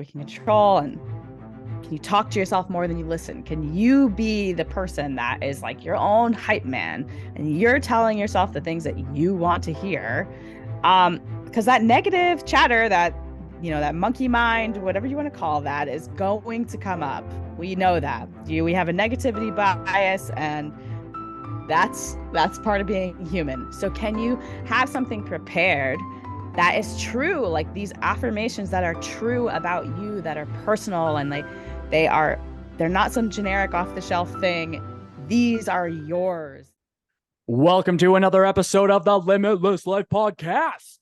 we can control, and can you talk to yourself more than you listen? Can you be the person that is like your own hype man and you're telling yourself the things that you want to hear? Because that negative chatter, that monkey mind, whatever you want to call that, is going to come up. We know that. We have a negativity bias, and that's part of being human. So can you have something prepared that is true, like these affirmations that are true about you, that are personal, and they're not some generic off the shelf thing. These are yours. Welcome to another episode of the Limitless Life Podcast.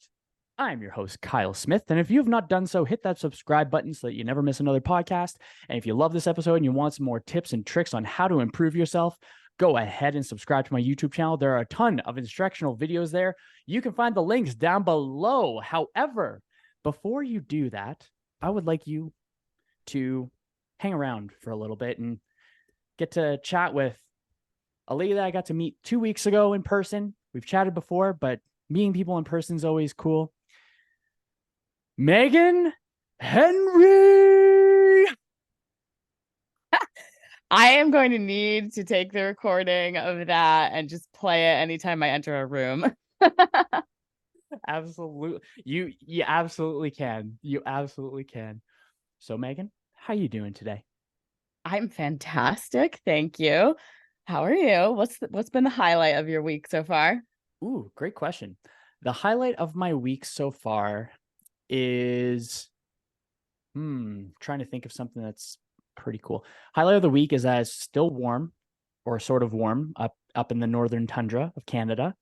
I'm your host, Kyle Smith, and if you have not done so, hit that subscribe button so that you never miss another podcast. And if you love this episode and you want some more tips and tricks on how to improve yourself, go ahead and subscribe to my YouTube channel. There are a ton of instructional videos there. You can find the links down below. However, before you do that, I would like you to hang around for a little bit and get to chat with a lady that I got to meet 2 weeks ago in person. We've chatted before, but meeting people in person is always cool. Megan Henry. I am going to need to take the recording of that and just play it anytime I enter a room. Absolutely. You absolutely can. You absolutely can. So Megan, how you doing today? I'm fantastic. Thank you. How are you? What's been the highlight of your week so far? Ooh, great question. The highlight of my week so far is trying to think of something that's pretty cool. Highlight of the week is that it's still warm, or sort of warm, up in the northern tundra of Canada.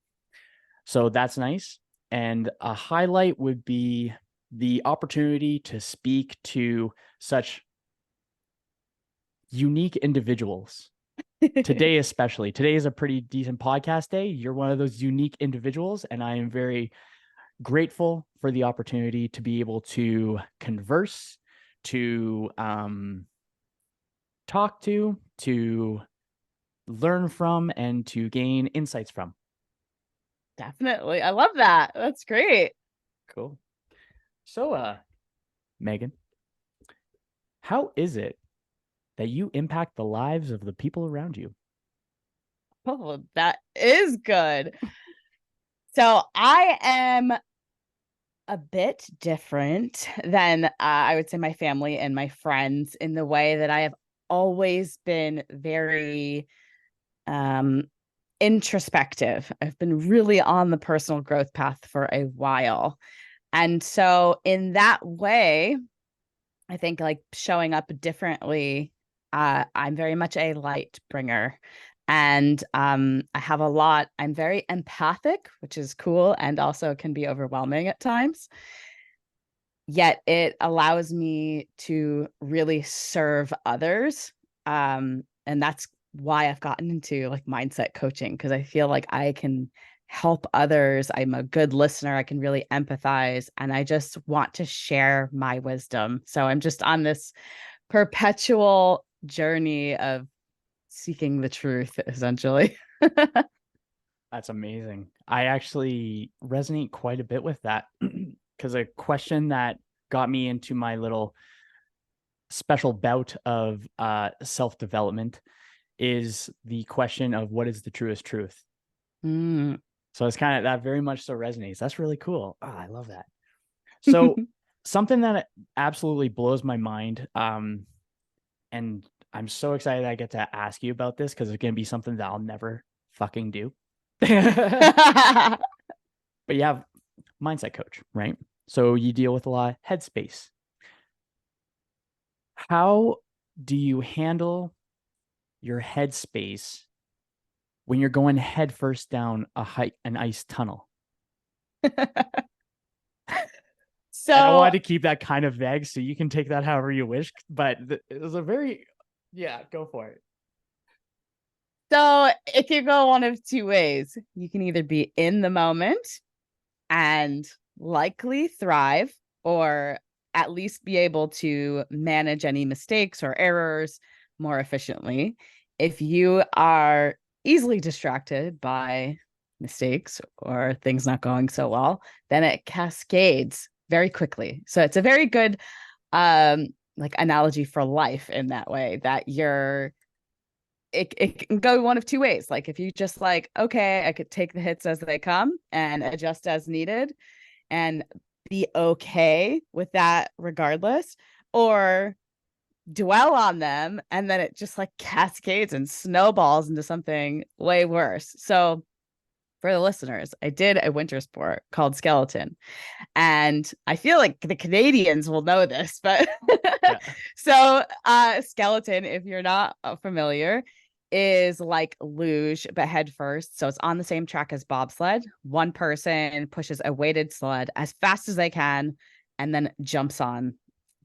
So that's nice. And a highlight would be the opportunity to speak to such unique individuals. Today, especially. Today is a pretty decent podcast day. You're one of those unique individuals, and I am very grateful for the opportunity to be able to converse, to talk to learn from, and to gain insights from. Definitely. I love that. That's great. Cool. So, Megan, how is it that you impact the lives of the people around you? Oh, that is good. So I am a bit different than I would say my family and my friends, in the way that I have always been very introspective. I've been really on the personal growth path for a while. And so in that way, I think, like, showing up differently, I'm very much a light bringer. And I'm very empathic, which is cool and also can be overwhelming at times. Yet it allows me to really serve others. And that's why I've gotten into like mindset coaching, because I feel like I can help others. I'm a good listener. I can really empathize, and I just want to share my wisdom. So I'm just on this perpetual journey of seeking the truth, essentially. That's amazing. I actually resonate quite a bit with that, because a question that got me into my little special bout of self-development is the question of what is the truest truth. So it's kind of that very much so resonates. That's really cool. Oh, I love that. So something that absolutely blows my mind, and I'm so excited I get to ask you about this, because it's going to be something that I'll never fucking do. But you have mindset coach, right? So you deal with a lot of headspace. How do you handle your headspace when you're going headfirst down an ice tunnel? So I wanted to keep that kind of vague, so you can take that however you wish. But it was go for it. So it could go one of two ways. You can either be in the moment and likely thrive, or at least be able to manage any mistakes or errors more efficiently. If you are easily distracted by mistakes or things not going so well, then it cascades very quickly. So it's a very good like analogy for life in that way, that it can go one of two ways. Like if you just like, okay, I could take the hits as they come and adjust as needed and be okay with that regardless, or dwell on them and then it just like cascades and snowballs into something way worse. So for the listeners, I did a winter sport called skeleton. And I feel like the Canadians will know this, but Yeah. so skeleton, if you're not familiar, is like luge, but head first. So it's on the same track as bobsled. One person pushes a weighted sled as fast as they can and then jumps on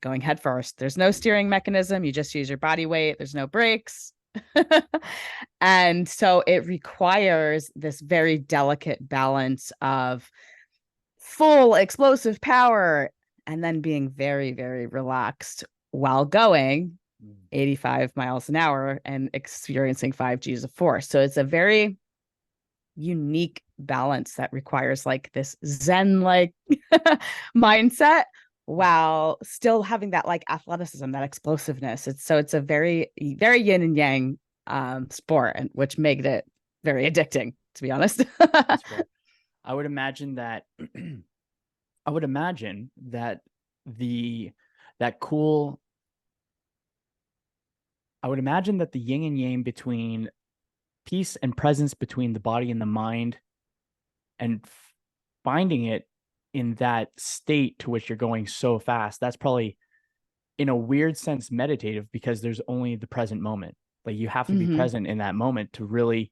going head first. There's no steering mechanism. You just use your body weight. There's no brakes. And so it requires this very delicate balance of full explosive power and then being very, very relaxed while going 85 miles an hour and experiencing 5 Gs of force. So it's a very unique balance that requires like this Zen like mindset while still having that like athleticism, that explosiveness. It's a very, very yin and yang sport, and which made it very addicting, to be honest. That's fair. I would imagine that I would imagine that the that cool I would imagine that the yin and yang between peace and presence between the body and the mind and finding it in that state to which you're going so fast, that's probably in a weird sense meditative, because there's only the present moment. Like you have to be present in that moment to really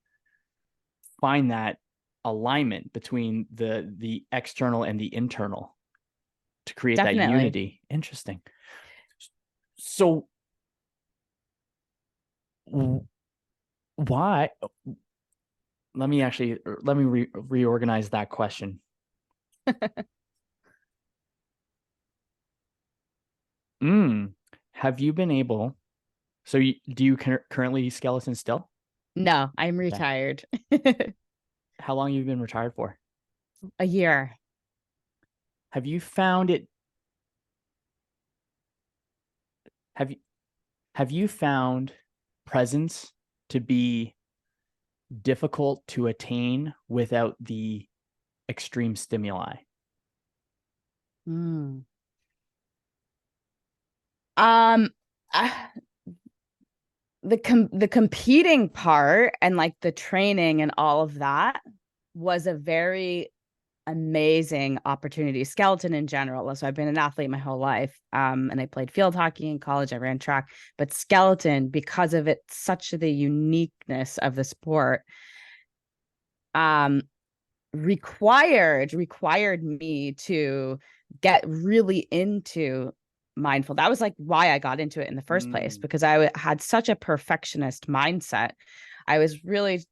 find that alignment between the external and the internal to create that Definitely. unity. Interesting. So why let me reorganize that question. Have you been able, do you currently skeleton still? No, I'm Okay. retired. How long have you been retired for? A year. Have you found it have you found presence to be difficult to attain without the extreme stimuli? Um, the competing part and like the training and all of that was a very amazing opportunity. Skeleton in general. So I've been an athlete my whole life. And I played field hockey in college. I ran track, but skeleton, because of it, such the uniqueness of the sport, required me to get really into mindful. That was like why I got into it in the first place, because I had such a perfectionist mindset. I was really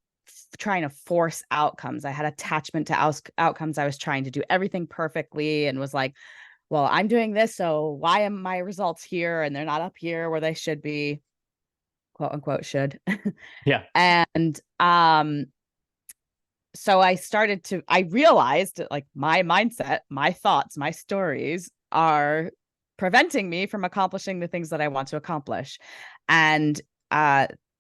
trying to force outcomes. I had attachment to outcomes. I was trying to do everything perfectly and was like, well, I'm doing this, so why am my results here and they're not up here where they should be, quote unquote should. Yeah. And so I realized like my mindset, my thoughts, my stories are preventing me from accomplishing the things that I want to accomplish. And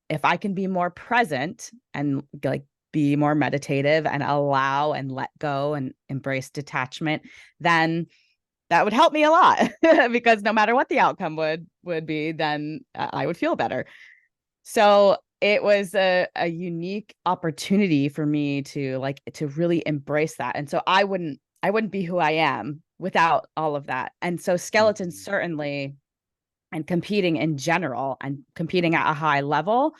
if I can be more present and like be more meditative and allow and let go and embrace detachment, then that would help me a lot because no matter what the outcome would be, then I would feel better. So it was a unique opportunity for me to really embrace that. And so I wouldn't be who I am without all of that. And so skeleton certainly, and competing in general and competing at a high level,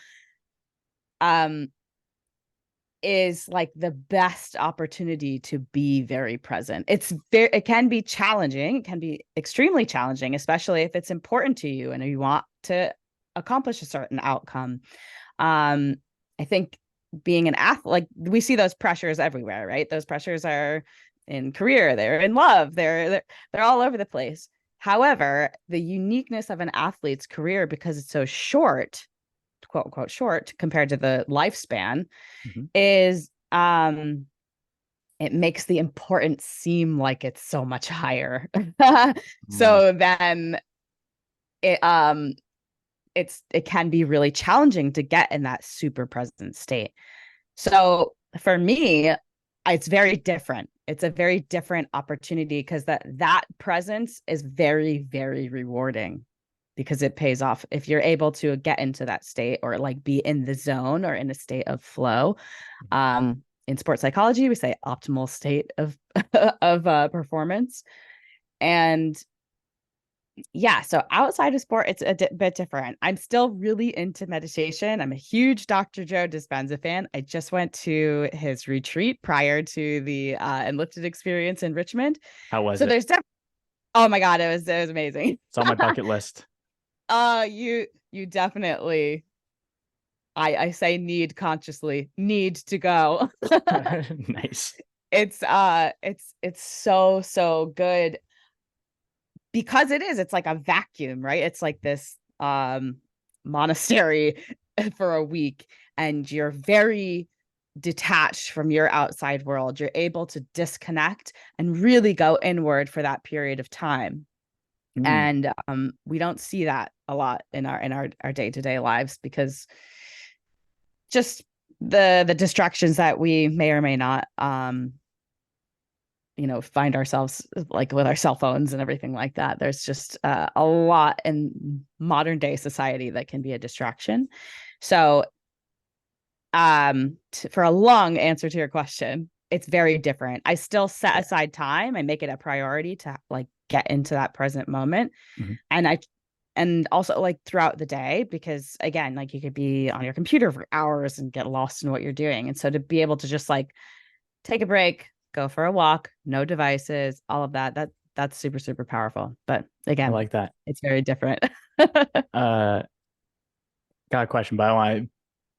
is like the best opportunity to be very present. It can be challenging. It can be extremely challenging, especially if it's important to you and you want to accomplish a certain outcome. I think being an athlete, like we see those pressures everywhere, right? Those pressures are in career, they're in love, they're all over the place. However, the uniqueness of an athlete's career, because it's so short, quote unquote short compared to the lifespan, is it makes the importance seem like it's so much higher. So then it it can be really challenging to get in that super present state. So for me, it's very different. It's a very different opportunity because that presence is very, very rewarding because it pays off if you're able to get into that state or like be in the zone or in a state of flow. In sports psychology, we say optimal state of of performance. And yeah, so outside of sport, it's a bit different. I'm still really into meditation. I'm a huge Dr. Joe Dispenza fan. I just went to his retreat prior to the Enlifted experience in Richmond. How was So it? oh my God, it was amazing. It's on my bucket list. You definitely, I say need consciously, need to go. Nice. It's so, so good because it's like a vacuum, right? It's like this monastery for a week, and you're very detached from your outside world. You're able to disconnect and really go inward for that period of time. Mm. And we don't see that a lot in our day-to-day lives because just the distractions that we may or may not find ourselves like with our cell phones and everything like that. There's just a lot in modern day society that can be a distraction. So for a long answer to your question, it's very different. I still set aside time. I make it a priority to like get into that present moment. Mm-hmm. And also like throughout the day, because again, like you could be on your computer for hours and get lost in what you're doing. And so to be able to just like take a break, go for a walk, no devices, all of that's super, super powerful. But I again, like that. it's very different. Got a question, but I want to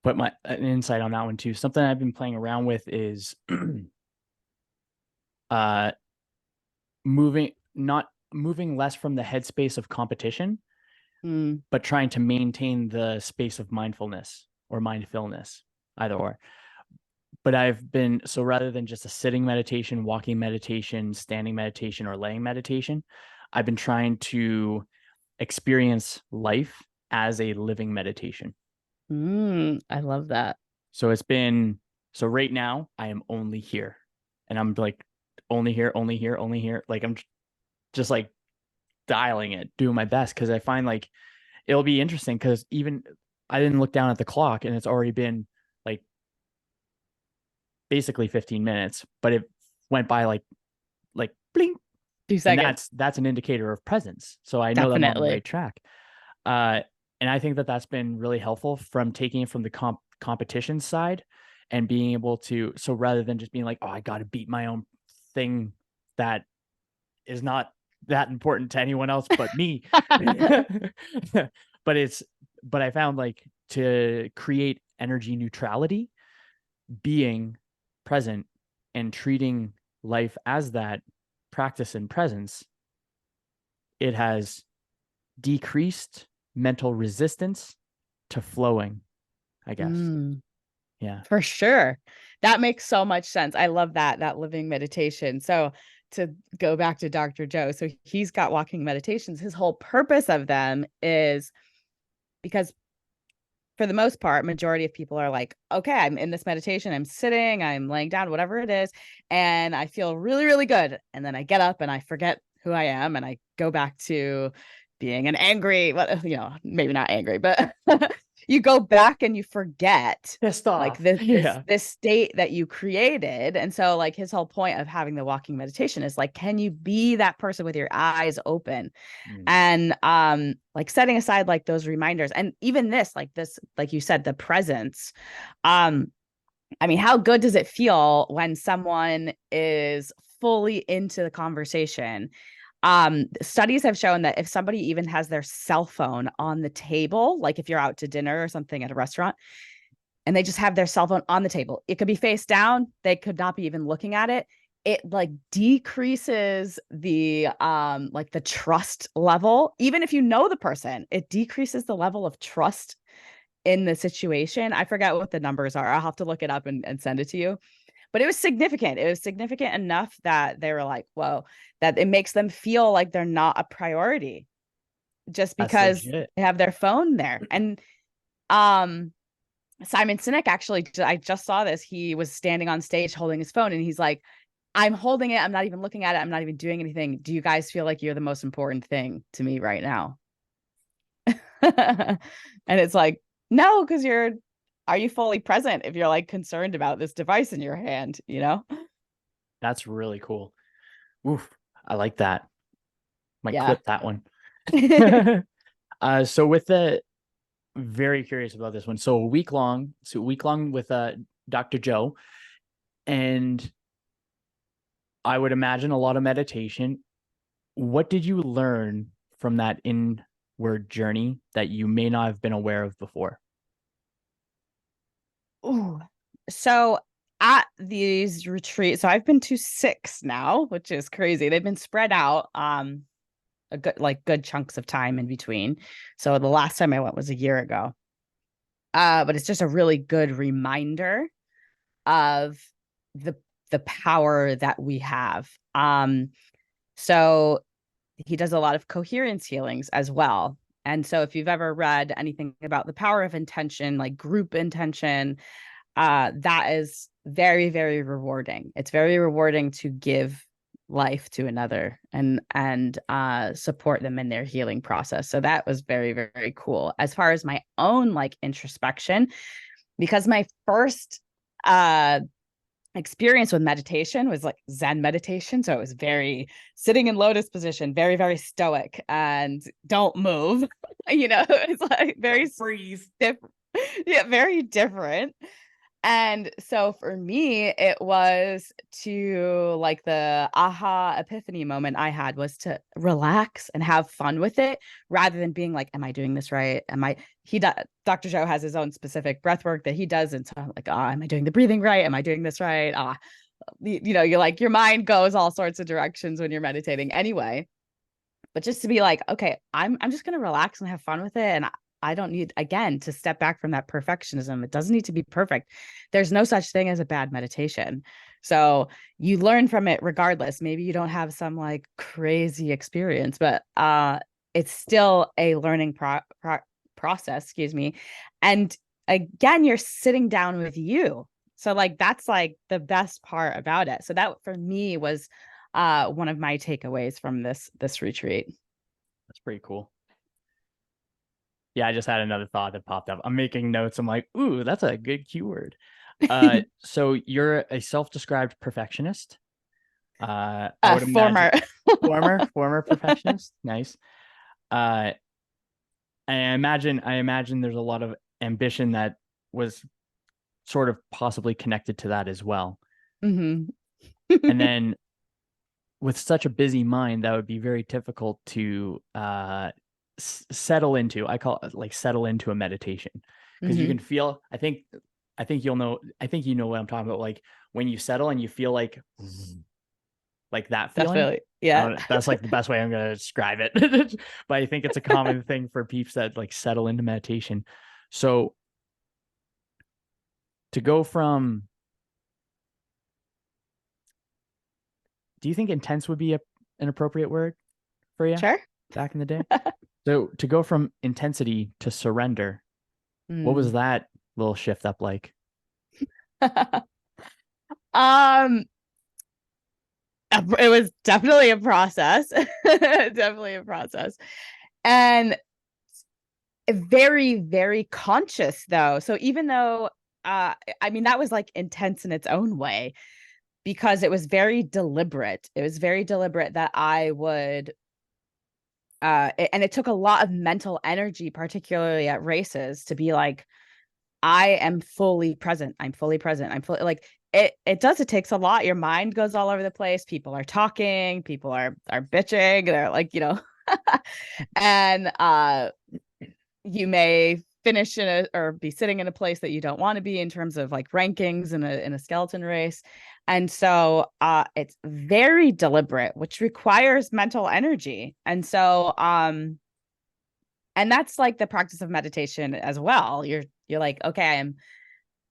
put an insight on that one too. Something I've been playing around with is not moving less from the headspace of competition, but trying to maintain the space of mindfulness or mindfulness, either or. But so rather than just a sitting meditation, walking meditation, standing meditation, or laying meditation, I've been trying to experience life as a living meditation. I love that. So right now I am only here, and I'm like only here, only here, only here. Like I'm just like dialing it, doing my best, because I find like it'll be interesting because even I didn't look down at the clock and it's already been like basically 15 minutes, but it went by like blink. 2 seconds. And that's an indicator of presence. So I know that I'm on the Definitely. right track. And I think that that's been really helpful from taking it from the competition side and being able to, so rather than just being like, oh, I got to beat my own thing that is not that important to anyone else but me. But I found like to create energy neutrality, being present and treating life as that practice and presence, it has decreased mental resistance to flowing, I guess. Yeah. For sure. That makes so much sense. I love that living meditation. So to go back to Dr. Joe, so he's got walking meditations. His whole purpose of them is because for the most part, majority of people are like, okay, I'm in this meditation, I'm sitting, I'm laying down, whatever it is, and I feel really, really good. And then I get up and I forget who I am and I go back to being an angry, well, maybe not angry, but you go back and you forget Pissed like off. this state that you created. And so like his whole point of having the walking meditation is like, can you be that person with your eyes open? And like setting aside like those reminders, and even this, like you said, the presence. I mean, how good does it feel when someone is fully into the conversation? Studies have shown that if somebody even has their cell phone on the table, like if you're out to dinner or something at a restaurant, and they just have their cell phone on the table, it could be face down, they could not be even looking at it. It like decreases the like the trust level. Even if you know the person, it decreases the level of trust in the situation. I forget what the numbers are. I'll have to look it up and send it to you. But it was significant. It was significant enough that they were like, whoa, that it makes them feel like they're not a priority. just That's because legit. they have their phone there. And um Simon Sinek actually, I just saw this. He was standing on stage holding his phone and he's like, I'm holding it. I'm not even looking at it. I'm not even doing anything. Do you guys feel like you're the most important thing to me right now? And it's like, no, because are you fully present if you're like concerned about this device in your hand, you know? That's really cool. Oof, I like that. Might Yeah. clip that one. So with the very curious about this one. So a week long with Dr. Joe, and I would imagine a lot of meditation. What did you learn from that inward journey that you may not have been aware of before? Ooh. So at these retreats, so I've been to 6 now, which is crazy. They've been spread out a good chunks of time in between. So the last time I went was a year ago. But it's just a really good reminder of the the power that we have. So he does a lot of coherence healings as well. And so if you've ever read anything about the power of intention, like group intention, that is very, very rewarding. It's very rewarding to give life to another and support them in their healing process. So that was very, very cool. As far as my own like introspection, because my first experience with meditation was like Zen meditation. So it was very sitting in lotus position, very, very stoic and don't move. It's like very Freeze. different. Yeah, very different. And so for me, it was to like the aha epiphany moment I had was to relax and have fun with it rather than being like, am I doing this right? Dr. Joe has his own specific breath work that he does. And so I'm like, am I doing the breathing right? Am I doing this right? You're like, your mind goes all sorts of directions when you're meditating anyway. But just to be like, okay, I'm just going to relax and have fun with it. And I don't need, again, to step back from that perfectionism. It doesn't need to be perfect. There's no such thing as a bad meditation. So you learn from it regardless. Maybe you don't have some like crazy experience, but it's still a learning process, excuse me. And again, you're sitting down with you. So like that's like the best part about it. So that for me was one of my takeaways from this retreat. That's pretty cool. Yeah, I just had another thought that popped up. I'm making notes. I'm like, ooh, that's a good keyword. So you're a self-described perfectionist. I would imagine Former. former perfectionist. Nice. Uh, I imagine there's a lot of ambition that was sort of possibly connected to that as well. Mm-hmm. And then with such a busy mind, that would be very difficult to settle into. I call it like settle into a meditation because you Mm-hmm. can feel. I think you'll know. I think you know what I'm talking about. Like when you settle and you feel like that feeling. Definitely. I Yeah. don't. That's like the best way I'm gonna describe it. But I think it's a common thing for peeps that like settle into meditation. So to go from, do you think intense would be an appropriate word for you Sure. back in the day? So to go from intensity to surrender, what was Mm. that little shift up like? um it was definitely a process. Definitely a process. And very, very conscious though. So even though I mean that was like intense in its own way because it was very deliberate. It was very deliberate that I would and it took a lot of mental energy, particularly at races, to be like, I am fully present. I'm fully present. I'm fully like it does. It takes a lot. Your mind goes all over the place. People are talking, people are bitching. They're like, and you may finish or be sitting in a place that you don't want to be in terms of like rankings in a skeleton race. And so it's very deliberate, which requires mental energy. And so and that's like the practice of meditation as well. You're like, okay,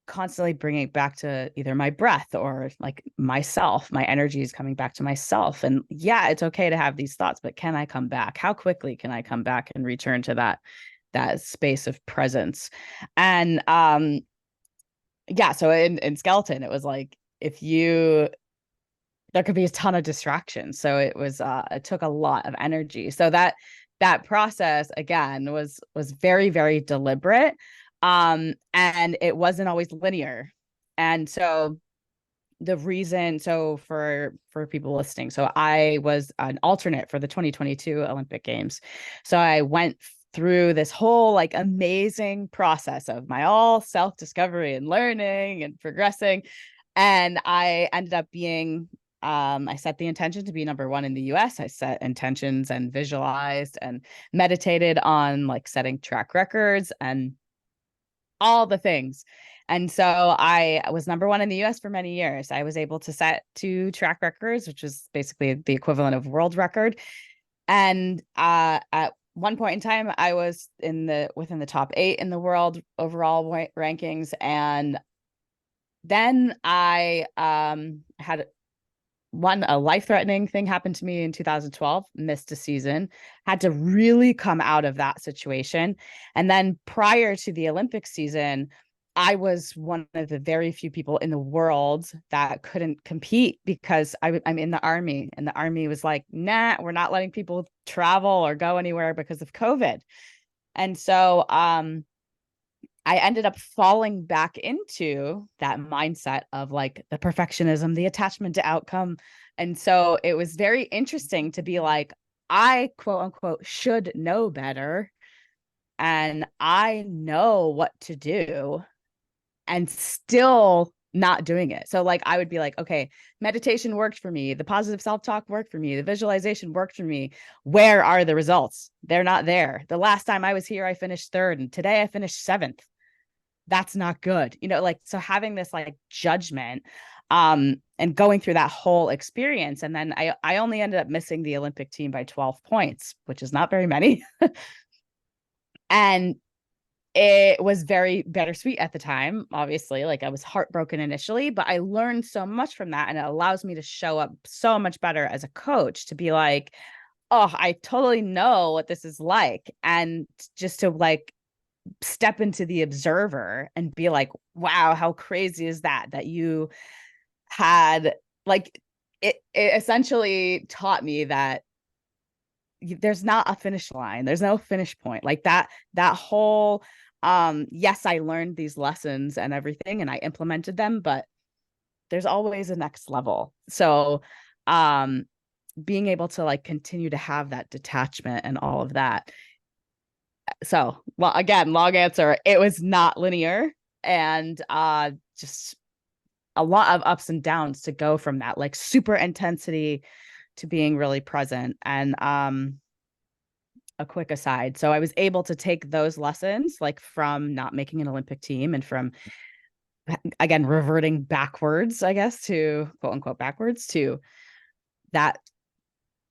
constantly bringing it back to either my breath or like myself. My energy is coming back to myself. And yeah, it's okay to have these thoughts, but can I come back? How quickly can I come back and return to that space of presence? And yeah, so in skeleton, it was like if you there could be a ton of distractions. So it took a lot of energy. So that process again was very, very deliberate. And it wasn't always linear. And so the reason, so for people listening, so I was an alternate for the 2022 Olympic Games. So I went through this whole like amazing process of my all self-discovery and learning and progressing. And I ended up being I set the intention to be number one in the US. I set intentions and visualized and meditated on like setting track records and all the things. And so I was number one in the US for many years. I was able to set 2 track records, which is basically the equivalent of world record. And at one point in time, I was within the top 8 in the world overall rankings. And then I had a life-threatening thing happened to me in 2012, missed a season, had to really come out of that situation. And then prior to the Olympic season, I was one of the very few people in the world that couldn't compete because I'm in the army, and the army was like, nah, we're not letting people travel or go anywhere because of COVID. And so I ended up falling back into that mindset of like the perfectionism, the attachment to outcome. And so it was very interesting to be like, I quote unquote should know better. And I know what to do and still not doing it. So like I would be like, okay, meditation worked for me. The positive self-talk worked for me. The visualization worked for me. Where are the results? They're not there. The last time I was here, I finished 3rd, and today I finished 7th. That's not good. Like, so having this like judgment and going through that whole experience. And then I only ended up missing the Olympic team by 12 points, which is not very many. And it was very bittersweet at the time, obviously. Like I was heartbroken initially, but I learned so much from that. And it allows me to show up so much better as a coach to be like, oh, I totally know what this is like. And just to like step into the observer and be like, wow, how crazy is that you had like it essentially taught me that there's not a finish line. There's no finish point. Like that whole yes, I learned these lessons and everything and I implemented them, but there's always a next level. So being able to like continue to have that detachment and all of that. So, well, again, long answer, it was not linear, and just a lot of ups and downs to go from that like super intensity to being really present. And a quick aside, so I was able to take those lessons like from not making an Olympic team and from again reverting backwards, I guess, to quote unquote backwards to that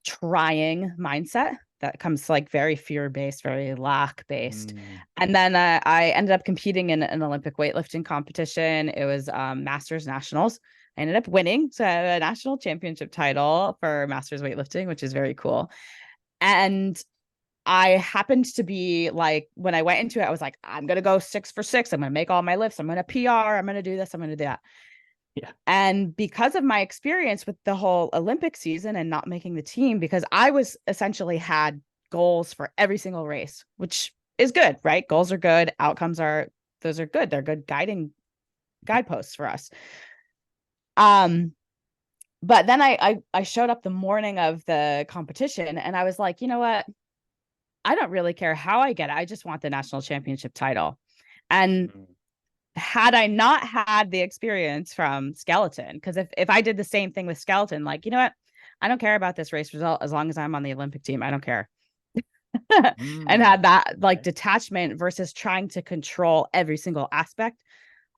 trying mindset that comes like very fear-based, very lack-based. And then I ended up competing in an Olympic weightlifting competition. It was Masters Nationals. I ended up winning, so I have a national championship title for Masters weightlifting, which is very cool. And I happened to be like, when I went into it, I was like, I'm going to go 6 for 6. I'm going to make all my lifts. I'm going to PR. I'm going to do this. I'm going to do that. Yeah. And because of my experience with the whole Olympic season and not making the team, because I was essentially had goals for every single race, which is good, right? Goals are good. Outcomes are, those are good. They're good guideposts for us. But then I showed up the morning of the competition and I was like, you know what? I don't really care how I get it. I just want the national championship title. And had I not had the experience from skeleton, because if I did the same thing with skeleton, like, you know what, I don't care about this race result as long as I'm on the Olympic team. I don't care. And had that like detachment versus trying to control every single aspect.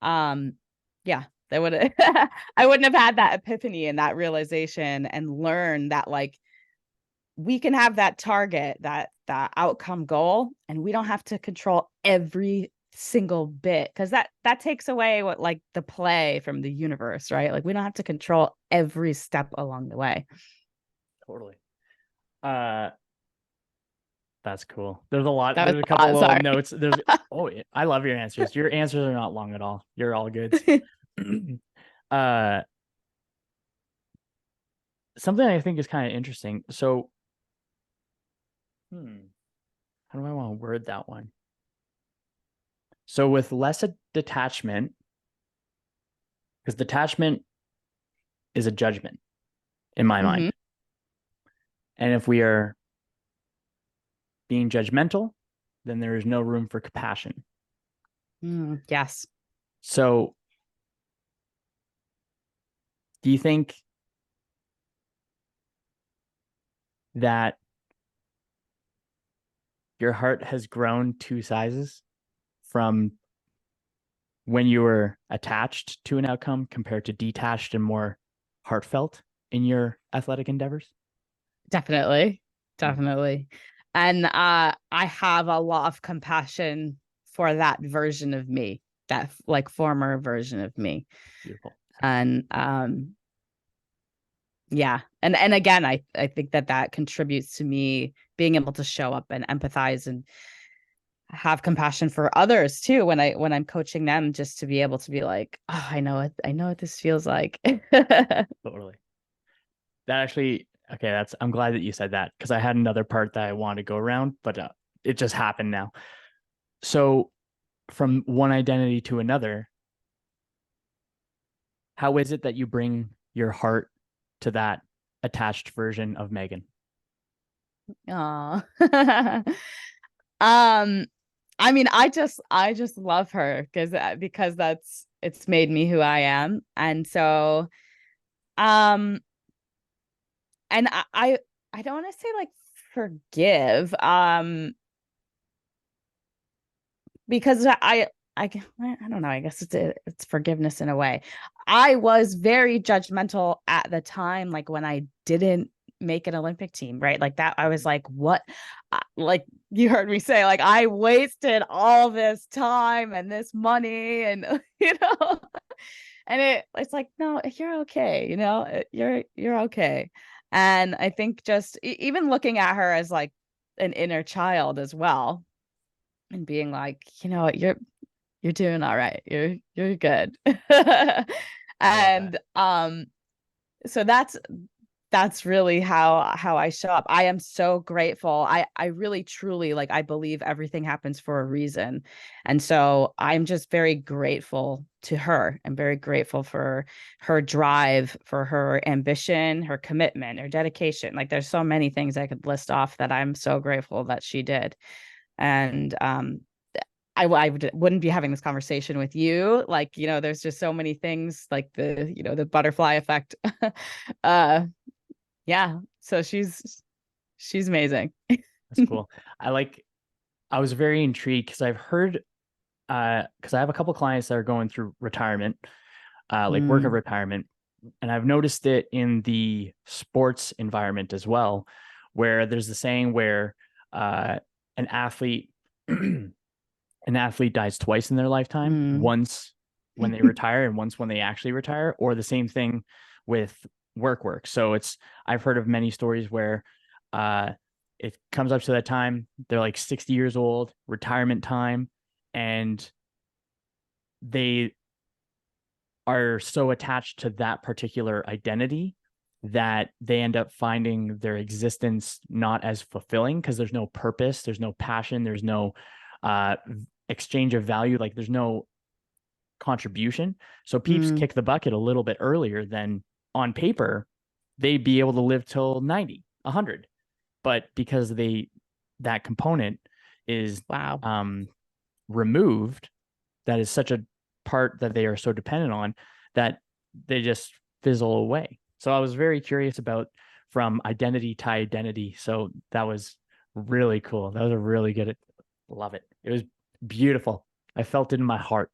Yeah, that would I wouldn't have had that epiphany and that realization and learn that like we can have that target, that outcome goal, and we don't have to control every single bit, because that takes away what like the play from the universe, right? Like we don't have to control every step along the way. Totally. Uh, that's cool. There's a lot. That was There's a a couple lot. little Sorry. notes. There's I love your answers. Your answers are not long at all. You're all good. uh, something I think is kind of interesting. So, how do I want to word that one? So with less detachment, because detachment is a judgment in my Mm-hmm. mind. And if we are being judgmental, then there is no room for compassion. Yes. So do you think that your heart has grown 2 sizes from when you were attached to an outcome compared to detached and more heartfelt in your athletic endeavors? Definitely. Mm. Definitely. And I have a lot of compassion for that version of me, that like former version of me. Beautiful. And yeah. And again, I think that contributes to me being able to show up and empathize and have compassion for others too when I'm coaching them, just to be able to be like, oh, I know what this feels like. Totally. That actually, okay, I'm glad that you said that, because I had another part that I wanted to go around, but it just happened now. So from one identity to another, how is it that you bring your heart to that attached version of Megan? Aw. um I mean, I just love her because that's it's made me who I am. And so um and I don't want to say like forgive, because I don't know, I guess it's forgiveness in a way. I was very judgmental at the time, like when I didn't make an Olympic team, right? Like that, I was like, what? Like you heard me say, like I wasted all this time and this money, and you know, and it's like, no, you're okay, you know, you're okay. And I think just even looking at her as like an inner child as well, and being like, you know what, you're doing all right. You're good. I love that. And so that's really how I show up. I am so grateful. I really truly, like, I believe everything happens for a reason. And so I'm just very grateful to her. I'm very grateful for her drive, for her ambition, her commitment, her dedication. Like there's so many things I could list off that I'm so grateful that she did. And wouldn't be having this conversation with you. Like, you know, there's just so many things, like the, you know, the butterfly effect. uh, yeah. So she's amazing. That's cool. I was very intrigued because I've heard, because I have a couple clients that are going through retirement, like work of Mm, retirement, and I've noticed it in the sports environment as well, where there's the saying where an athlete an athlete dies twice in their lifetime, mm, once when they retire and once when they actually retire, or the same thing with work. So I've heard of many stories where uh it comes up to that time, they're like 60 years old, retirement time, and they are so attached to that particular identity that they end up finding their existence not as fulfilling because there's no purpose, there's no passion, there's no uh, exchange of value, like there's no contribution. So peeps mm, kick the bucket a little bit earlier than on paper they'd be able to live till 90, 100. But because that component is wow. um, removed, that is such a part that they are so dependent on, that they just fizzle away. So I was very curious about from identity to identity. So that was really cool. That was a really good, love it. It was beautiful. I felt it in my heart.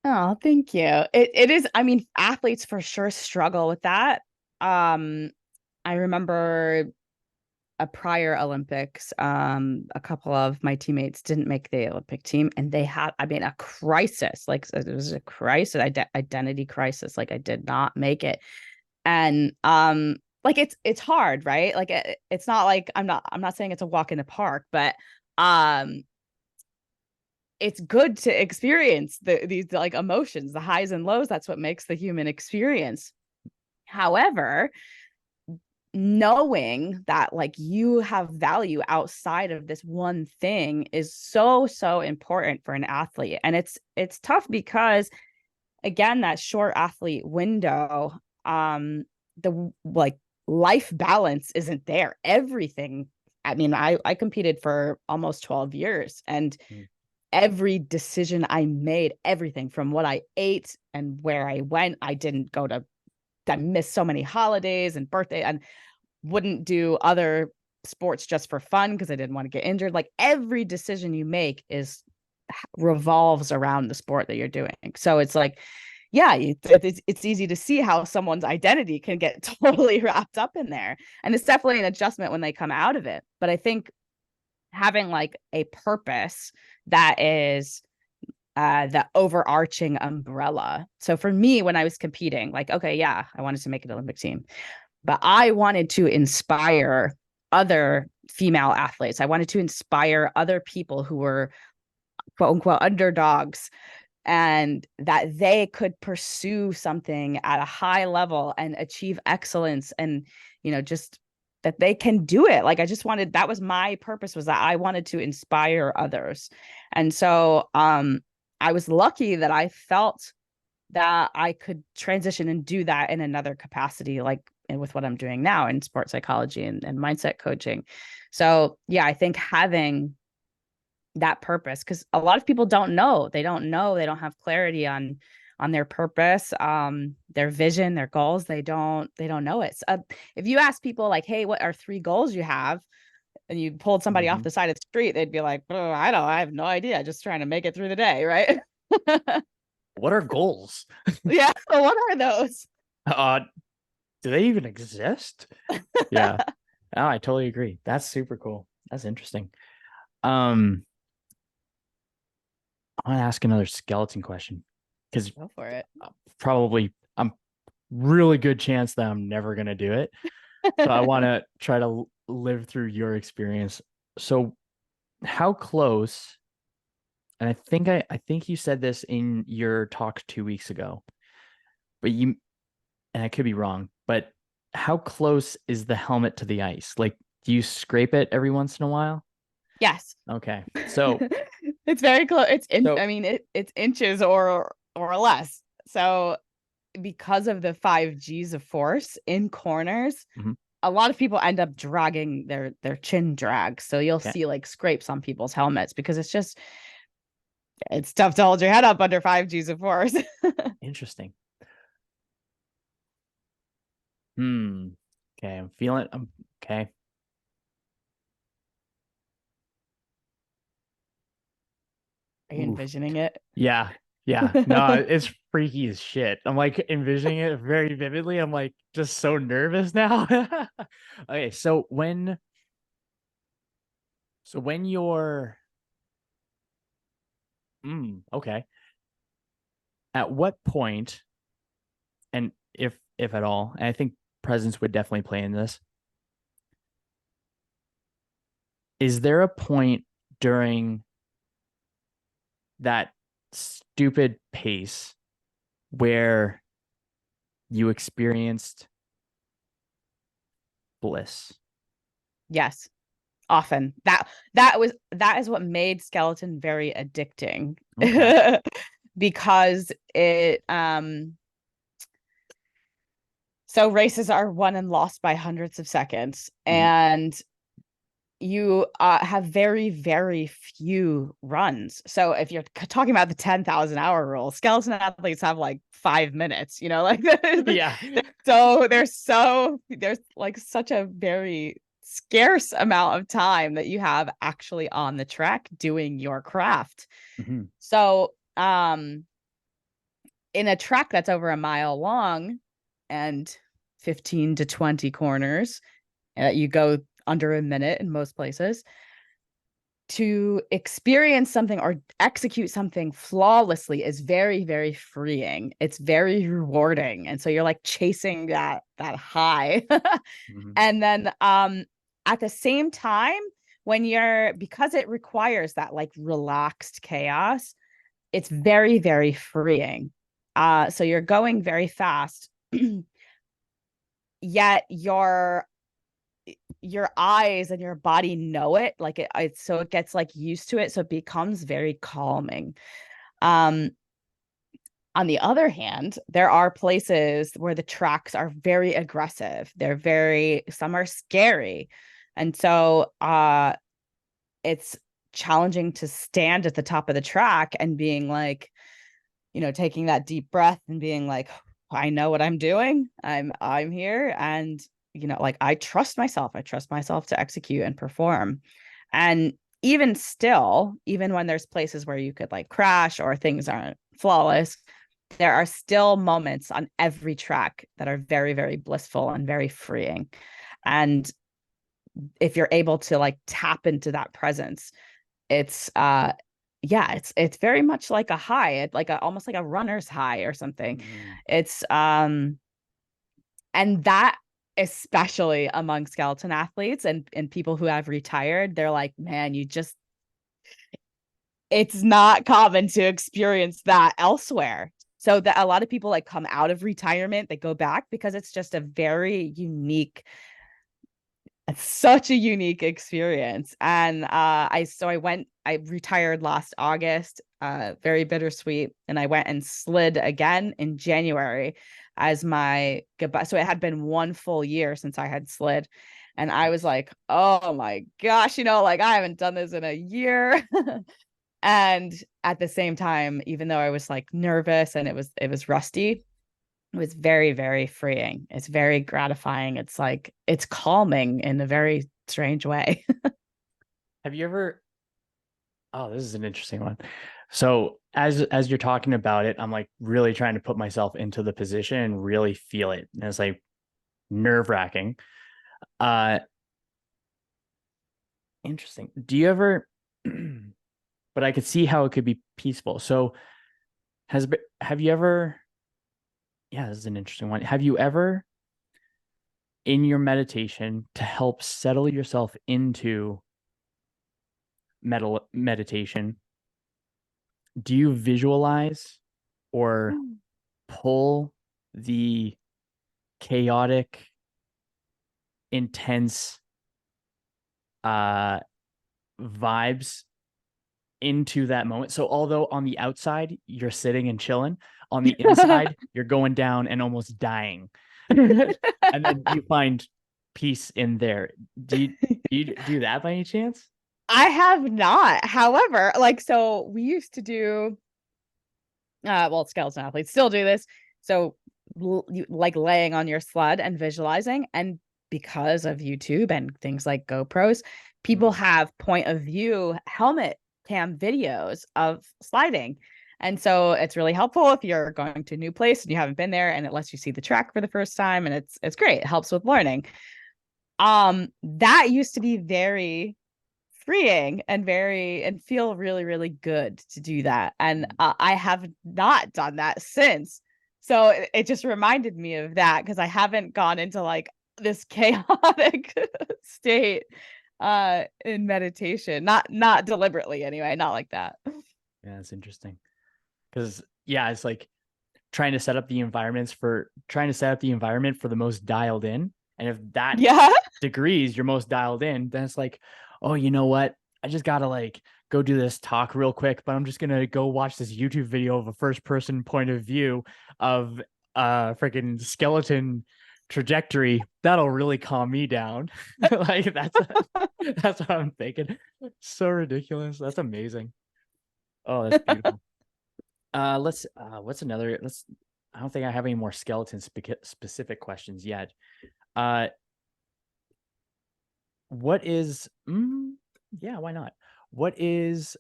Oh, thank you. It is, I mean, athletes for sure struggle with that. I remember a prior Olympics, a couple of my teammates didn't make the Olympic team, and they had, I mean, a crisis. Like it was a crisis, identity crisis. Like I did not make it, and like it's hard, right? Like it's not like I'm not saying it's a walk in the park, but it's good to experience these like emotions, the highs and lows. That's what makes the human experience. However, knowing that like you have value outside of this one thing is so important for an athlete. And it's tough because, again, that short athlete window, the like life balance isn't there. Everything, I mean, I competed for almost 12 years, and every decision I made, everything from what I ate and where I went, I missed so many holidays and birthday, and wouldn't do other sports just for fun because I didn't want to get injured. Like every decision you make revolves around the sport that you're doing. So it's like, yeah, it's easy to see how someone's identity can get totally wrapped up in there. And it's definitely an adjustment when they come out of it. But I think having like a purpose that is the overarching umbrella. So for me, when I was competing, like, okay, yeah, I wanted to make an Olympic team, but I wanted to inspire other female athletes. I wanted to inspire other people who were quote unquote underdogs, and that they could pursue something at a high level and achieve excellence, and, just that they can do it. Like that was my purpose, was that I wanted to inspire others. And so I was lucky that I felt that I could transition and do that in another capacity, like with what I'm doing now in sports psychology and mindset coaching. So yeah, I think having that purpose, because a lot of people don't know, they don't have clarity on their purpose, their vision, their goals. They don't know it. So, if you ask people like, hey, what are 3 goals you have? And you pulled somebody off the side of the street, they'd be like, oh, I have no idea. Just trying to make it through the day. Right. What are goals? Yeah. What are those? Do they even exist? Yeah. Oh, I totally agree. That's super cool. That's interesting. I want to ask another skeleton question, because Go for it. I'm really good chance that I'm never going to do it. So I want to try to live through your experience. So how close, and I think you said this in your talk 2 weeks ago, but and I could be wrong, but how close is the helmet to the ice? Like, do you scrape it every once in a while? Yes. Okay. So it's very close. I mean, it's inches or less. So because of the 5 G's of force in corners, a lot of people end up dragging their chin drag. So you'll see like scrapes on people's helmets, because it's tough to hold your head up under 5 G's of force. Interesting. Okay, I'm feeling. Okay. Are you envisioning it? Yeah. No, it's freaky as shit. I'm like envisioning it very vividly. I'm like just so nervous now. Okay, so when you're okay. At what point, and if at all, and I think presence would definitely play in this, is there a point during that stupid pace where you experienced bliss? Yes, often. That is what made skeleton very addicting. Okay. Because it so races are won and lost by hundreds of seconds, and you have very, very few runs. So if you're talking about the 10,000 hour rule, skeleton athletes have like 5 minutes, like Yeah. There's like such a very scarce amount of time that you have actually on the track doing your craft. So in a track that's over a mile long and 15 to 20 corners, you go under a minute in most places, to experience something or execute something flawlessly is very, very freeing. It's very rewarding. And so you're like chasing that high. Mhm. And then at the same time, because it requires that like relaxed chaos, it's very, very freeing. So you're going very fast, yet your eyes and your body know it, like so it gets like used to it, so it becomes very calming. um on the other hand, there are places where the tracks are very aggressive, some are scary, and so it's challenging to stand at the top of the track and being like, taking that deep breath and being like, I know what I'm doing. I'm here. And, like I trust myself. I trust myself to execute and perform. And even still, even when there's places where you could like crash or things aren't flawless, there are still moments on every track that are very, very blissful and very freeing. And if you're able to like tap into that presence, it's yeah, it's very much like a high, like almost like a runner's high or something. Mhm. It's and that, especially among skeleton athletes and people who have retired, they're like, man, it's not common to experience that elsewhere. So that a lot of people like come out of retirement, they go back because it's just a very unique, it's such a unique experience. And I retired last August, very bittersweet. And I went and slid again in January as my goodbye. So it had been 1 full year since I had slid. And I was like, oh my gosh, like I haven't done this in a year. And at the same time, even though I was like nervous and it was rusty, it was very, very freeing. It's very gratifying. It's like it's calming in a very strange way. Have you ever Oh, this is an interesting one. So as you're talking about it, I'm like really trying to put myself into the position and really feel it. And it's like nerve-wracking. Uh Interesting. Do you ever but I could see how it could be peaceful. So have you ever yeah, this is an interesting one. Have you ever in your meditation to help settle yourself into meditation, do you visualize or pull the chaotic, intense uh vibes into that moment? So although on the outside you're sitting and chilling, on the inside you're going down and almost dying. And then you find peace in there. Do you do that by any chance? I have not. However, like, so we used to do, well, skeleton athletes still do this. So, like laying on your sled and visualizing. And because of YouTube and things like GoPros, people Mm. have point of view helmet cam videos of sliding. And so it's really helpful if you're going to a new place and you haven't been there, and it lets you see the track for the first time, and it's great. It helps with learning. That used to be very freeing and feel really, really good to do that. And I have not done that since. So it just reminded me of that because I haven't gone into like this chaotic state in meditation. Not deliberately anyway, not like that. Yeah, that's interesting. Because yeah, it's like trying to set up the environment for the most dialed in. And if that Yeah. degree is your most dialed in, then it's like, oh, you know what? I just gotta like go do this talk real quick, but I'm just gonna go watch this YouTube video of a first person point of view of freaking skeleton trajectory. That'll really calm me down. Like that's what I'm thinking. So ridiculous. That's amazing. Oh, that's beautiful. Let's what's another let's I don't think I have any more skeleton specific questions yet. Uh what is yeah, why not? What is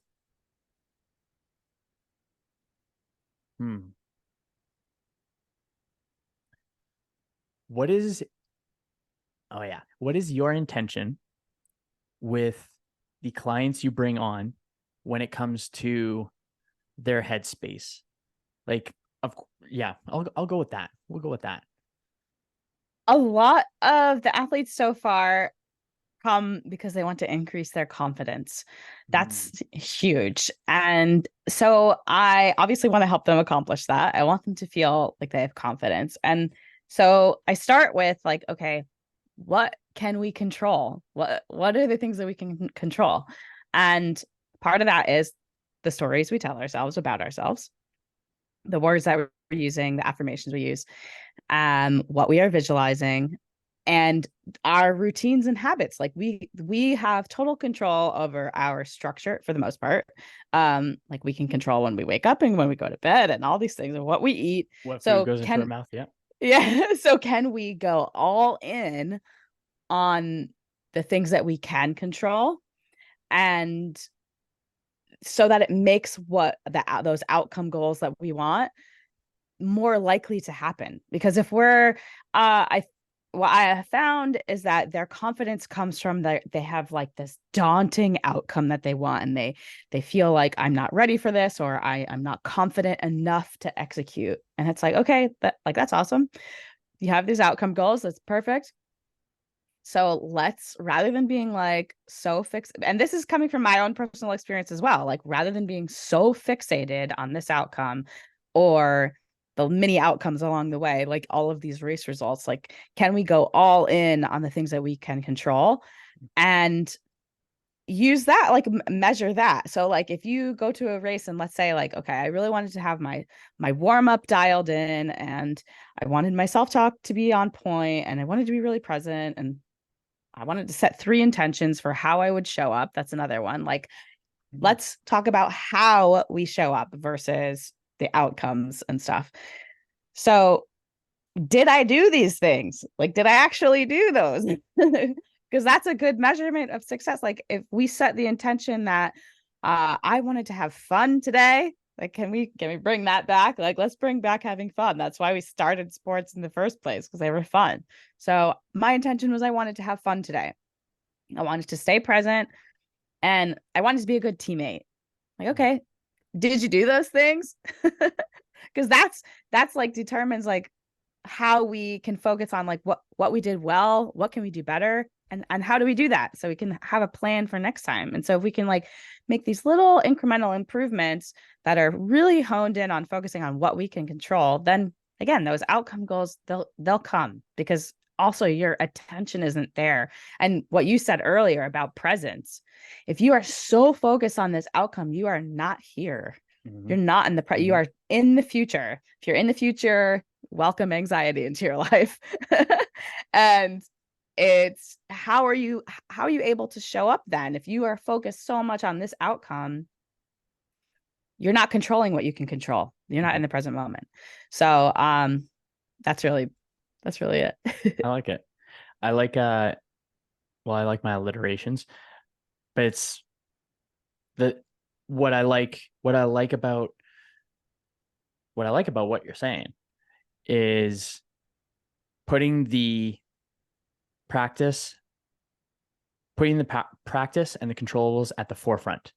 hmm what is oh yeah, what is your intention with the clients you bring on when it comes to their headspace? Like, I'll go with that. We'll go with that. A lot of the athletes so far come because they want to increase their confidence. That's huge. And so I obviously want to help them accomplish that. I want them to feel like they have confidence. And so I start with like, okay, what can we control? What are the things that we can control? And part of that is the stories we tell ourselves about ourselves, the words that we're using, the affirmations we use, what we are visualizing, and our routines and habits. Like we have total control over our structure for the most part. Like we can control when we wake up and when we go to bed and all these things and what we eat. What food So goes into our mouth? Yeah. yeah. So can we go all in on the things that we can control, and so that it makes those outcome goals that we want more likely to happen? Because if we're what I have found is that their confidence comes from they have like this daunting outcome that they want, and they feel like, I'm not ready for this, or I'm not confident enough to execute. And it's like, okay, that's awesome. You have these outcome goals. That's perfect. So let's, rather than being like so fixed, and this is coming from my own personal experience as well, like rather than being so fixated on this outcome or the many outcomes along the way, like all of these race results, like, can we go all in on the things that we can control and use that, like measure that? So like if you go to a race and let's say like, okay, I really wanted to have my warm up dialed in, and I wanted my self-talk to be on point, and I wanted to be really present, and I wanted to set 3 intentions for how I would show up. That's another one. Like, let's talk about how we show up versus the outcomes and stuff. So, did I do these things? Like, did I actually do those? Because that's a good measurement of success. Like, if we set the intention that I wanted to have fun today, like, can we bring that back? Like, let's bring back having fun. That's why we started sports in the first place, because they were fun. So my intention was I wanted to have fun today. I wanted to stay present, and I wanted to be a good teammate. Like, okay, did you do those things? Because that's like determines like how we can focus on like what we did well, what can we do better, and how do we do that, so we can have a plan for next time. And so if we can like make these little incremental improvements that are really honed in on focusing on what we can control, then again, those outcome goals, they'll come, because also your attention isn't there. And what you said earlier about presence, if you are so focused on this outcome, you are not here. You're not in the you are in the future. If you're in the future, welcome anxiety into your life. And it's how are you able to show up then? If you are focused so much on this outcome, you're not controlling what you can control. You're not in the present moment. So that's really it. I like it. I like I like my alliterations, but it's what I like about what you're saying is putting the practice and the controllables at the forefront.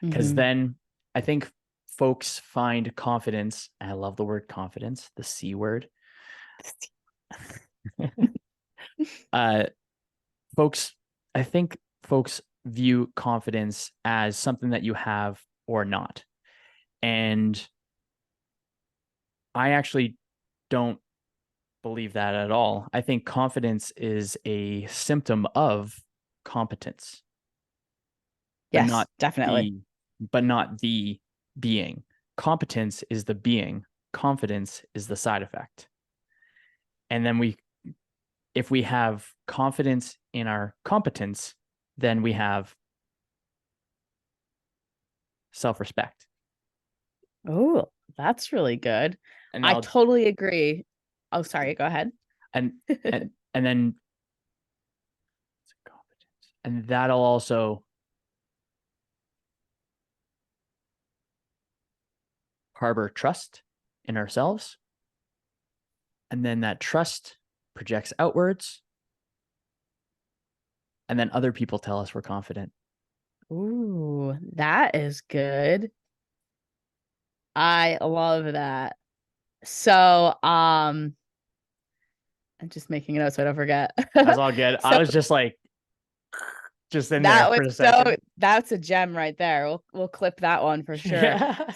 Because then I think folks find confidence, and I love the word confidence, the C word. I think folks view confidence as something that you have or not. And I actually don't believe that at all. I think confidence is a symptom of competence. Yes, definitely. But not the being. Competence is the being. Confidence is the side effect. And then if we have confidence in our competence, then we have self-respect. Oh, that's really good. And I totally agree. Oh, sorry, go ahead. And then competence. And that'll also harbor trust in ourselves. And then that trust projects outwards. And then other people tell us we're confident. Ooh, that is good. I love that. So, I'm just making a note so I don't forget. That's all good. So I was just in there for a second. that's a gem right there. We'll clip that one for sure. Yeah.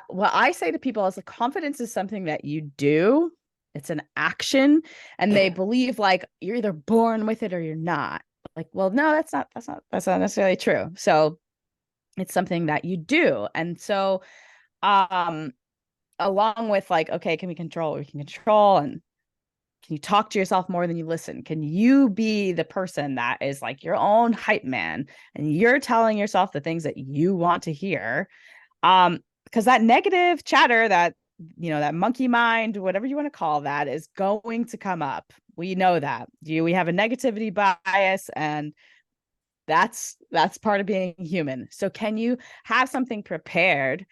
What I say to people is the confidence is something that you do. It's an action, and they believe like you're either born with it or you're not. Like, well, no, that's not necessarily true. So it's something that you do. And so um along with like, okay, can we control what we can control, and can you talk to yourself more than you listen? Can you be the person that is like your own hype man and you're telling yourself the things that you want to hear? Because that negative chatter, that that monkey mind, whatever you want to call that, is going to come up. We know that. We have a negativity bias, and that's part of being human. So can you have something prepared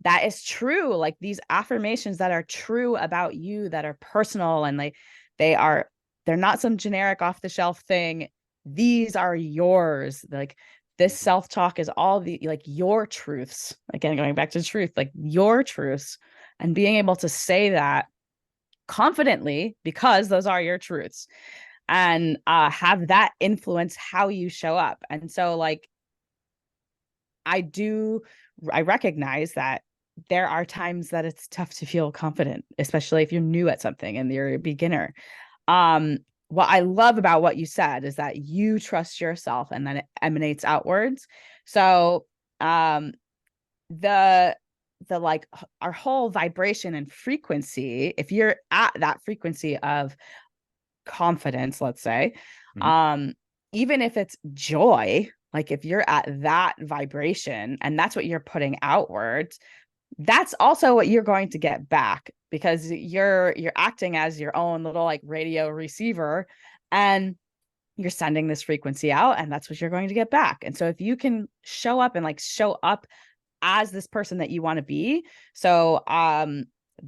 that is true, like these affirmations that are true about you, that are personal, and like they're not some generic off the shelf thing. These are yours. Like this self-talk is all the like your truths. Again, going back to truth, like your truths, and being able to say that confidently because those are your truths, and have that influence how you show up. And so like I recognize that there are times that it's tough to feel confident, especially if you're new at something and you're a beginner. What I love about what you said is that you trust yourself, and then it emanates outwards. So the like our whole vibration and frequency, if you're at that frequency of confidence, let's say, Mhm. even if it's joy, like if you're at that vibration and that's what you're putting outwards, that's also what you're going to get back, because you're acting as your own little like radio receiver, and you're sending this frequency out, and that's what you're going to get back. And so if you can show up and like show up as this person that you want to be, so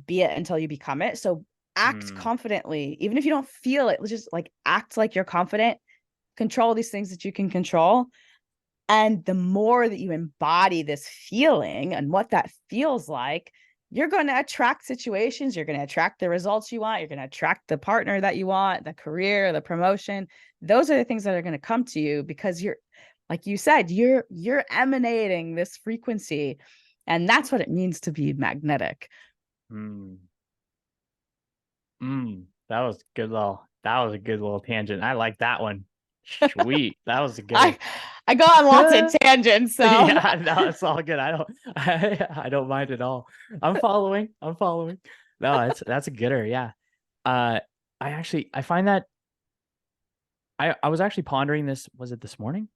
be it until you become it. So act Mm. confidently, even if you don't feel it. Just like act like you're confident, control these things that you can control. And the more that you embody this feeling and what that feels like, you're going to attract situations, you're going to attract the results you want, you're going to attract the partner that you want, the career, the promotion. Those are the things that are going to come to you because you're, like you said, you're emanating this frequency, and that's what it means to be magnetic. Mm. That was a good little tangent. I like that one. Sweet. That was a good one. I go on lots of tangents, so Yeah, no, it's all good. I don't mind at all. I'm following. I'm following. No, that's a gooder. Yeah. Uh, I find that I was actually pondering this. Was it this morning?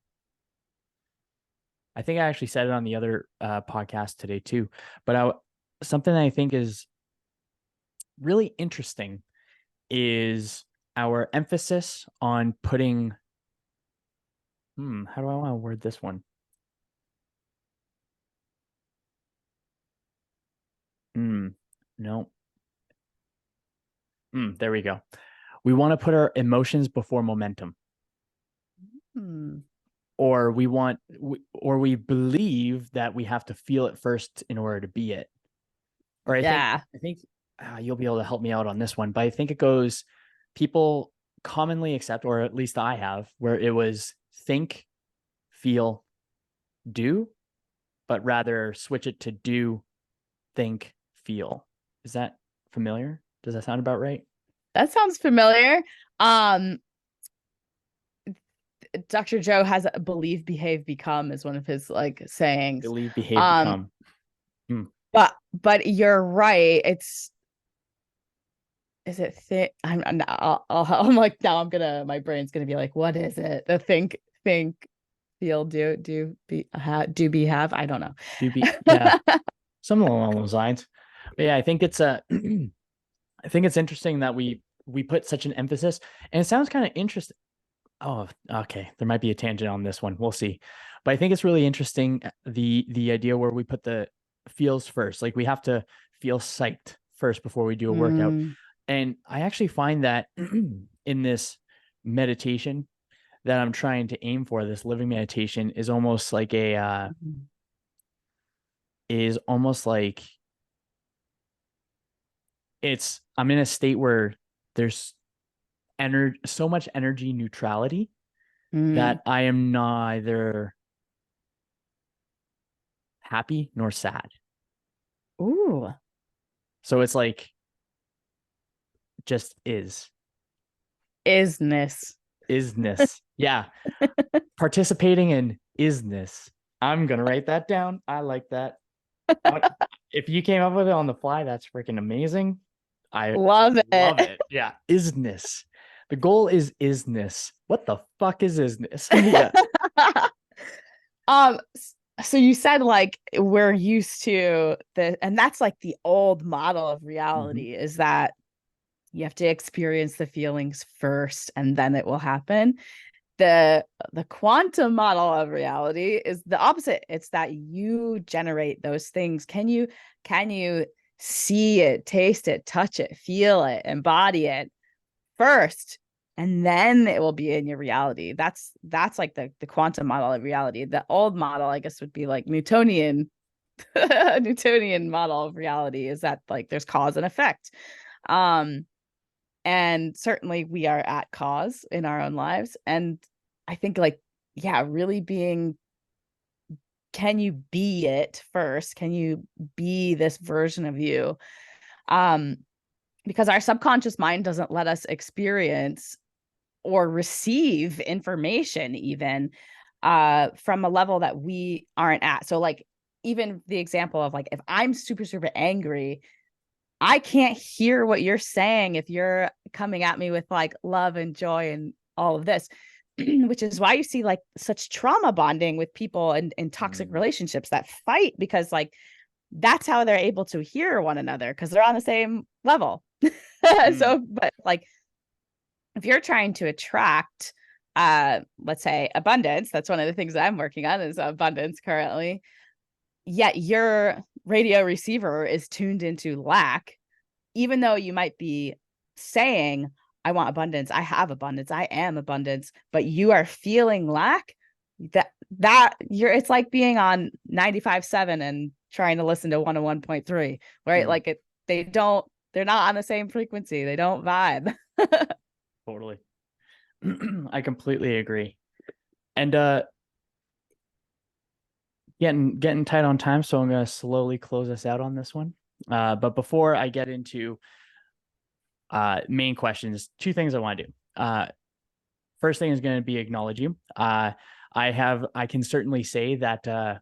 I think I actually said it on the other podcast today too. But something that I think is really interesting is our emphasis on putting. How do I want to word this one? No. There we go. We want to put our emotions before momentum, hmm. or we believe that we have to feel it first in order to be it. Or Yeah. I think you'll be able to help me out on this one, but I think it goes, people commonly accept, or at least I have, where it was think, feel, do, but rather switch it to do, think, feel. Is that familiar? Does that sound about right? That sounds familiar. Um, Dr. Joe has a believe, behave, become is one of his like sayings. Believe, behave, Um, become. Hmm. but you're right. It's is it think I'm like now I'm gonna my brain's gonna be like, what is it? The think, feel, do be do be have. I don't know. Do be, yeah, something along those lines. But yeah, I think it's I think it's interesting that we put such an emphasis, and it sounds kind of interesting. Oh, okay. There might be a tangent on this one. We'll see. But I think it's really interesting, the idea where we put the feels first. Like we have to feel psyched first before we do a workout. Mm, And I actually find that in this meditation, that I'm trying to aim for, this living meditation, is almost like I'm in a state where there's so much energy neutrality Mm. that I am neither happy nor sad. Ooh. So it's like just Isness. isness. Yeah. Participating in isness. I'm gonna write that down. I like that. If you came up with it on the fly, that's freaking amazing. I Love love it. it. Yeah. Isness. The goal is isness. What the fuck is isness? Yeah. Um, so you said like we're used to and that's like the old model of Mhm. reality, is that you have to experience the feelings first and then it will happen. The quantum model of reality is the opposite. It's that you generate those things. Can you see it, taste it, touch it, feel it, embody it first, and then it will be in your reality. That's like the quantum model of reality. The old model, I guess, would be like Newtonian. Newtonian model of reality is that like there's cause and effect. And certainly we are at cause in our own lives. And I think like, yeah, really being, can you be it first? Can you be this version of you? Um, because our subconscious mind doesn't let us experience or receive information even from a level that we aren't at. So like even the example of like if I'm super super angry, I can't hear what you're saying if you're coming at me with like love and joy and all of this, which is why you see like such trauma bonding with people in toxic Mm. relationships that fight, because like that's how they're able to hear one another because they're on the same level. Mm. So, but like if you're trying to attract, let's say abundance, that's one of the things that I'm working on is abundance currently. Yet your radio receiver is tuned into lack, even though you might be saying, I want abundance, I have abundance, I am abundance, but you are feeling lack, that you're, it's like being on 95.7 and trying to listen to 101.3, right? Mm. Like they're not on the same frequency. They don't vibe. Totally. I completely agree. And getting tight on time, so I'm gonna slowly close us out on this one. But before I get into main questions, two things I want to do. First thing is going to be acknowledge you. I can certainly say that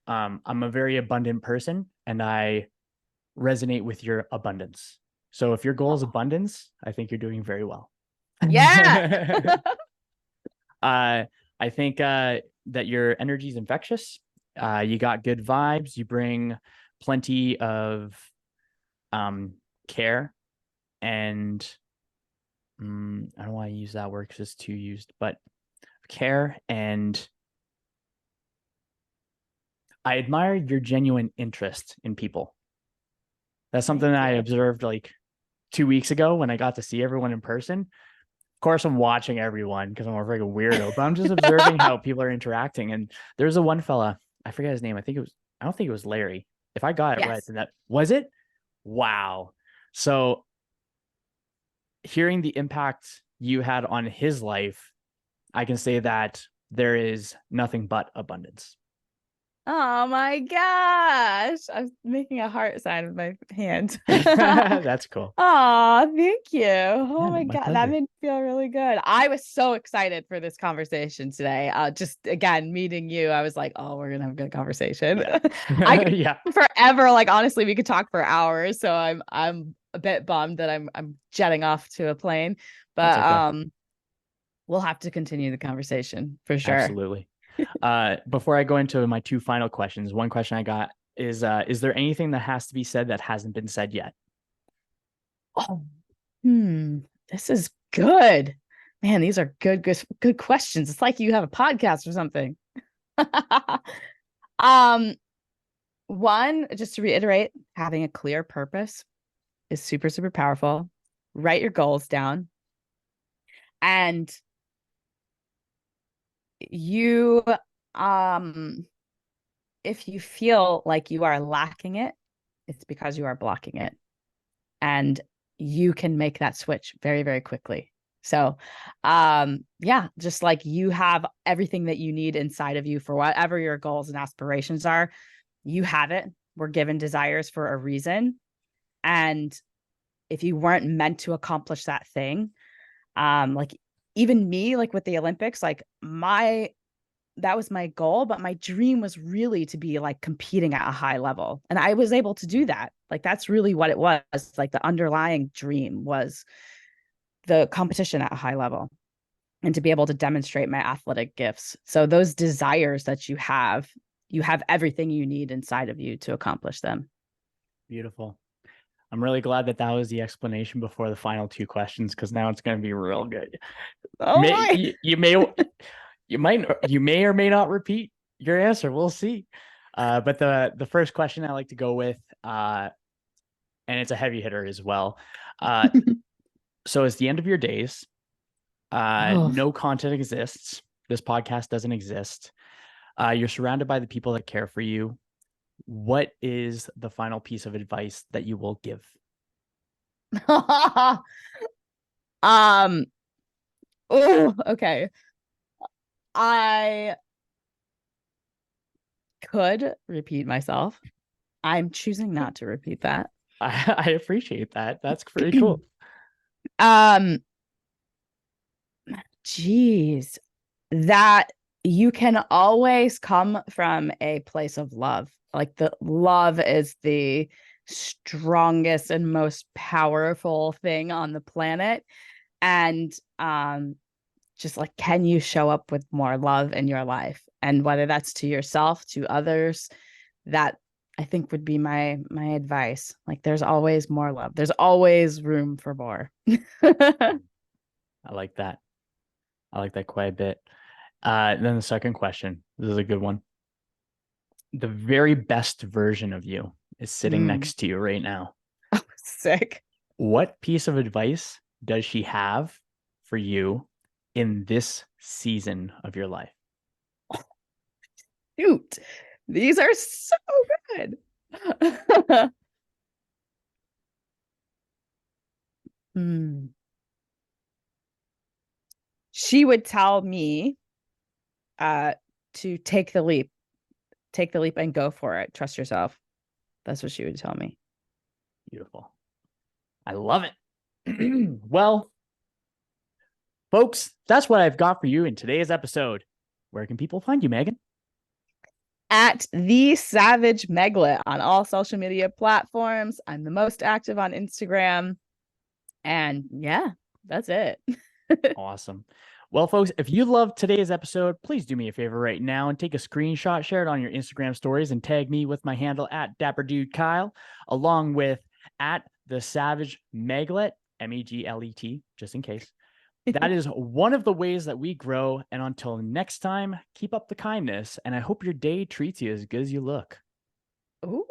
I'm a very abundant person, and I resonate with your abundance. So if your goal is abundance, I think you're doing very well. Yeah. I think that your energy is infectious. You got good vibes. You bring plenty of care and I don't want to use that word because it's too used, but care. And I admire your genuine interest in people. That's something Thank that I you. observed like 2 weeks ago when I got to see everyone in person. Of course, I'm watching everyone because I'm a freaking weirdo, but I'm just observing how people are interacting. And there's a one fella, I forget his name. I don't think it was Larry. If I got it right, Yes. then that was it. Wow. So hearing the impact you had on his life, I can say that there is nothing but abundance. Oh my gosh. I'm making a heart sign with my hand. That's cool. Oh, thank you. Oh Yeah, my my God. That pleasure. made me feel really good. I was so excited for this conversation today. Just again, meeting you, I was like, oh, we're gonna have a good conversation. Yeah. I could Yeah, forever, like honestly, we could talk for hours. So I'm a bit bummed that I'm jetting off to a plane, that's but okay. we'll have to continue the conversation for sure. Absolutely. Before I go into my two final questions, one question I got is there anything that has to be said that hasn't been said yet? Oh, this is good. Man, these are good questions. It's like you have a podcast or something. um, One, just to reiterate, having a clear purpose is super, super powerful. Write your goals down and you, um, if you feel like you are lacking it, it's because you are blocking it. And you can make that switch very, very quickly. So, yeah, just like you have everything that you need inside of you for whatever your goals and aspirations are, you have it. We're given desires for a reason. And if you weren't meant to accomplish that thing, like even me, like with the Olympics, like that was my goal, but my dream was really to be like competing at a high level. And I was able to do that. Like that's really what it was. Like the underlying dream was the competition at a high level and to be able to demonstrate my athletic gifts. So those desires that you have everything you need inside of you to accomplish them. Beautiful. I'm really glad that that was the explanation before the final two questions, because now it's going to be real good. Oh my. You may or may not repeat your answer. We'll see. But the first question I like to go with, and it's a heavy hitter as well. So it's the end of your days. Oh. No content exists. This podcast doesn't exist. You're surrounded by the people that care for you. What is the final piece of advice that you will give? um oh, okay. I could repeat myself. I'm choosing not to repeat that. I appreciate that. That's pretty cool. um Geez, that you can always come from a place of love. Like the love is the strongest and most powerful thing on the planet. And just like, can you show up with more love in your life? And whether that's to yourself, to others, that I think would be my advice. Like there's always more love. There's always room for more. I like that. I like that quite a bit. Then the second question. This is a good one. The very best version of you is sitting next to you right now. Oh, sick. What piece of advice does she have for you in this season of your life? Shoot. These are so good. Hmm. She would tell me uh to take the leap and go for it. Trust yourself. That's what she would tell me. Beautiful. I love it. Well, folks, that's what I've got for you in today's episode. Where can people find you, Megan? At the Savage Meglet on all social media platforms. I'm the most active on Instagram. And yeah, that's it. Awesome. Well, folks, if you loved today's episode, please do me a favor right now and take a screenshot, share it on your Instagram stories, and tag me with my handle at DapperDudeKyle, along with at the Savage Meglet, Meglet, just in case. That is one of the ways that we grow. And until next time, keep up the kindness, and I hope your day treats you as good as you look. Ooh.